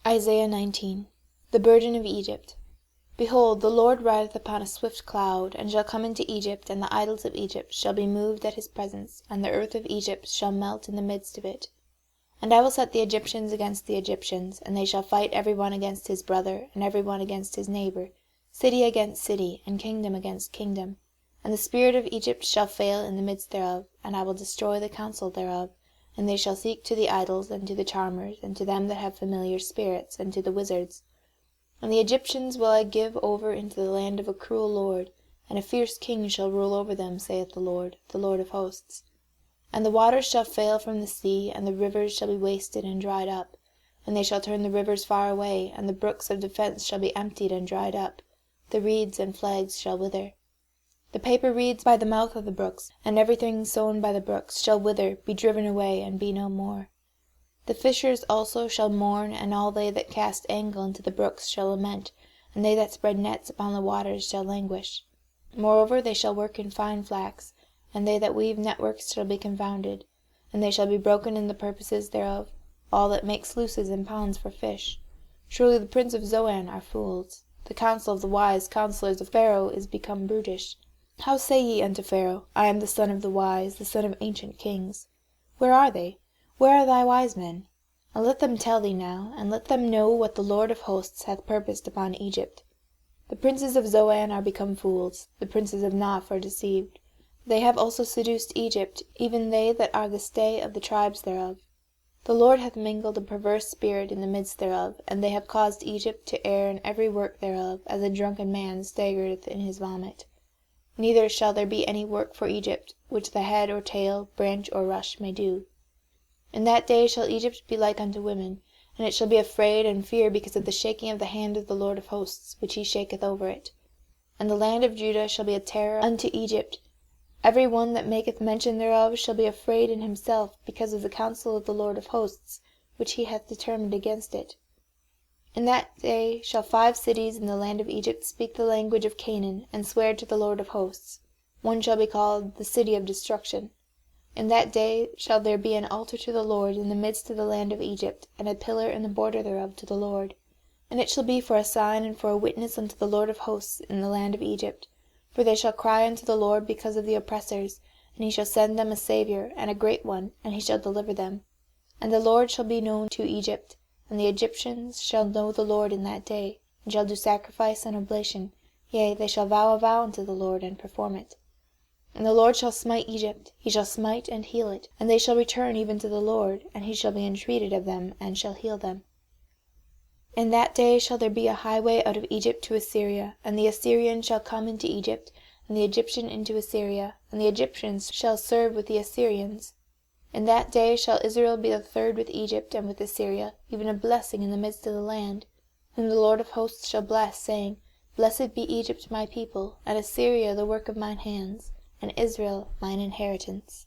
Isaiah 19. The burden of Egypt. Behold, the Lord rideth upon a swift cloud, and shall come into Egypt, and the idols of Egypt shall be moved at his presence, and the earth of Egypt shall melt in the midst of it. And I will set the Egyptians against the Egyptians, and they shall fight every one against his brother, and every one against his neighbour, city against city, and kingdom against kingdom. And the spirit of Egypt shall fail in the midst thereof, and I will destroy the counsel thereof. And they shall seek to the idols, and to the charmers, and to them that have familiar spirits, and to the wizards. And the Egyptians will I give over into the land of a cruel lord, and a fierce king shall rule over them, saith the Lord of hosts. And the waters shall fail from the sea, and the rivers shall be wasted and dried up. And they shall turn the rivers far away, and the brooks of defence shall be emptied and dried up. The reeds and flags shall wither. The paper reeds by the mouth of the brooks, and everything sown by the brooks, shall wither, be driven away, and be no more. The fishers also shall mourn, and all they that cast angle into the brooks shall lament, and they that spread nets upon the waters shall languish. Moreover they shall work in fine flax, and they that weave networks shall be confounded, and they shall be broken in the purposes thereof, all that make sluices and ponds for fish. Surely the prince of Zoan are fools. The counsel of the wise counselors of Pharaoh is become brutish. How say ye unto Pharaoh, I am the son of the wise, the son of ancient kings? Where are they? Where are thy wise men? And let them tell thee now, and let them know what the Lord of hosts hath purposed upon Egypt. The princes of Zoan are become fools, the princes of Naph are deceived. They have also seduced Egypt, even they that are the stay of the tribes thereof. The Lord hath mingled a perverse spirit in the midst thereof, and they have caused Egypt to err in every work thereof, as a drunken man staggereth in his vomit. Neither shall there be any work for Egypt, which the head or tail, branch or rush may do. In that day shall Egypt be like unto women, and it shall be afraid and fear because of the shaking of the hand of the Lord of hosts, which he shaketh over it. And the land of Judah shall be a terror unto Egypt. Every one that maketh mention thereof shall be afraid in himself, because of the counsel of the Lord of hosts, which he hath determined against it. In that day shall 5 cities in the land of Egypt speak the language of Canaan, and swear to the Lord of hosts. One shall be called the city of destruction. In that day shall there be an altar to the Lord in the midst of the land of Egypt, and a pillar in the border thereof to the Lord. And it shall be for a sign and for a witness unto the Lord of hosts in the land of Egypt. For they shall cry unto the Lord because of the oppressors, and he shall send them a Saviour, and a great one, and he shall deliver them. And the Lord shall be known to Egypt, and the Egyptians shall know the Lord in that day, and shall do sacrifice and oblation, yea, they shall vow a vow unto the Lord, and perform it. And the Lord shall smite Egypt, he shall smite and heal it, and they shall return even to the Lord, and he shall be entreated of them, and shall heal them. In that day shall there be a highway out of Egypt to Assyria, and the Assyrian shall come into Egypt, and the Egyptian into Assyria, and the Egyptians shall serve with the Assyrians. In that day shall Israel be the third with Egypt and with Assyria, even a blessing in the midst of the land, whom the Lord of hosts shall bless, saying, Blessed be Egypt my people, and Assyria the work of mine hands, and Israel mine inheritance.